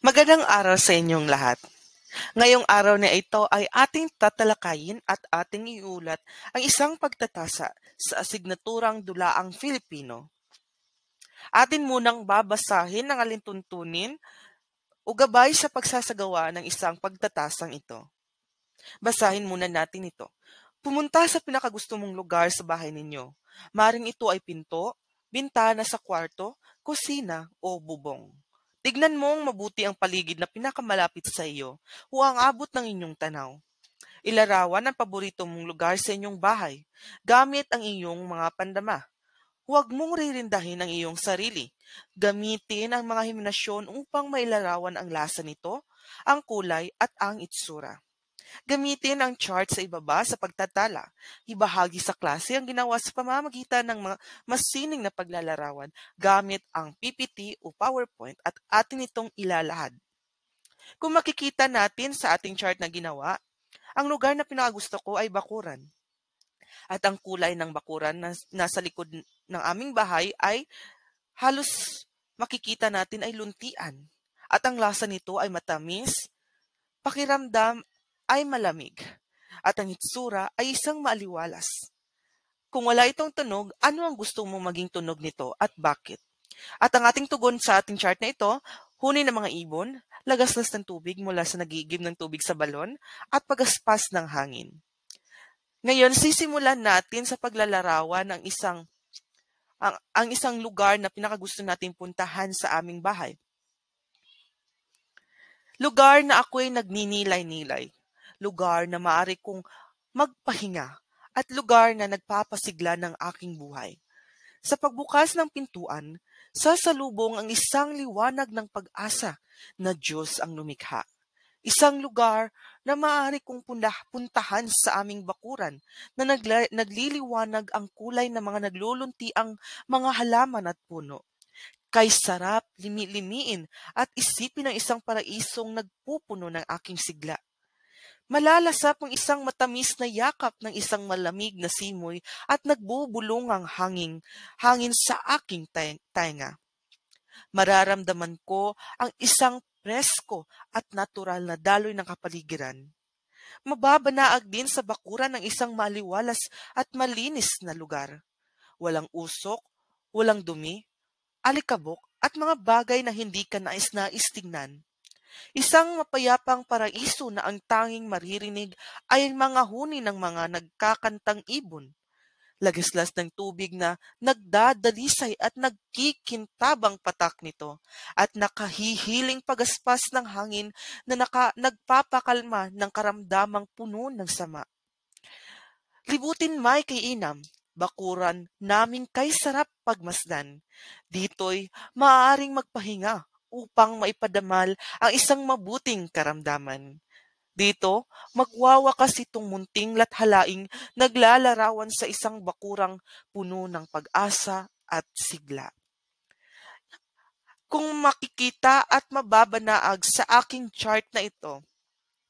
Magandang araw sa inyong lahat. Ngayong araw na ito ay ating tatalakayin at ating iulat ang isang pagtatasa sa asignaturang Dulaang Filipino. Atin munang babasahin ang alintuntunin o gabay sa pagsasagawa ng isang pagtatasang ito. Basahin muna natin ito. Pumunta sa pinakagusto mong lugar sa bahay ninyo. Maring ito ay pinto, bintana sa kwarto, kusina o bubong. Tignan mong mabuti ang paligid na pinakamalapit sa iyo o ang abot ng inyong tanaw. Ilarawan ang paborito mong lugar sa inyong bahay gamit ang iyong mga pandama. Huwag mong ririndahin ang iyong sarili. Gamitin ang mga himinasyon upang mailarawan ang lasa nito, ang kulay at ang itsura. Gamitin ang chart sa ibaba sa pagtatala. Ibahagi sa klase ang ginawa sa pamamagitan ng mga masining na paglalarawan gamit ang PPT o PowerPoint at atin itong ilalahad. Kung makikita natin sa ating chart na ginawa, ang lugar na pinakagusto ko ay bakuran. At ang kulay ng bakuran na nasa likod ng aming bahay ay halos makikita natin ay luntian. At ang lasa nito ay matamis, pakiramdam ay malamig, at ang itsura ay isang maaliwalas. Kung wala itong tunog, ano ang gusto mong maging tunog nito at bakit? At ang ating tugon sa ating chart na ito, huni ng mga ibon, lagaslas ng tubig mula sa nagigib ng tubig sa balon, at pagaspas ng hangin. Ngayon, sisimulan natin sa paglalarawan ng ang isang lugar na pinakagusto nating puntahan sa aming bahay. Lugar na ako'y nagninilay-nilay. Lugar na maaari kong magpahinga at lugar na nagpapasigla ng aking buhay. Sa pagbukas ng pintuan, sasalubong ang isang liwanag ng pag-asa na Diyos ang lumikha. Isang lugar na maaari kong puntahan sa aming bakuran na nagliliwanag ang kulay ng mga nagluluntiang mga halaman at puno. Kay sarap limi-limiin at isipin ng isang paraisong nagpupuno ng aking sigla. Malalasap ang isang matamis na yakap ng isang malamig na simoy at nagbubulong ang hangin sa aking tainga. Mararamdaman ko ang isang presko at natural na daloy ng kapaligiran. Mababanaag din sa bakuran ng isang maliwalas at malinis na lugar. Walang usok, walang dumi, alikabok at mga bagay na hindi ka nais-nais tingnan. Isang mapayapang paraiso na ang tanging maririnig ay mga huni ng mga nagkakantang ibon. Lagislas ng tubig na nagdadalisay at nagkikintabang patak nito at nakahihiling pagaspas ng hangin na nagpapakalma ng karamdamang puno ng sama. Libutin may kay inam, bakuran naming kay sarap pagmasdan. Dito'y maaaring magpahinga upang maipadamal ang isang mabuting karamdaman. Dito, magwawakas itong munting lathalaing naglalarawan sa isang bakurang puno ng pag-asa at sigla. Kung makikita at mababanaag sa aking chart na ito,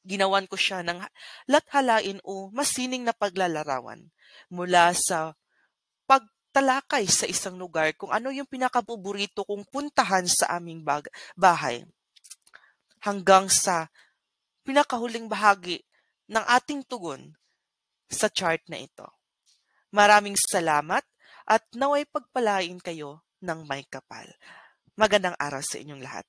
ginawan ko siya ng lathalain o masining na paglalarawan mula sa pagtalakay sa isang lugar kung ano yung pinakapaborito kong puntahan sa aming bahay hanggang sa pinakahuling bahagi ng ating tugon sa chart na ito. Maraming salamat at naway pagpalain kayo ng may kapal. Magandang araw sa inyong lahat.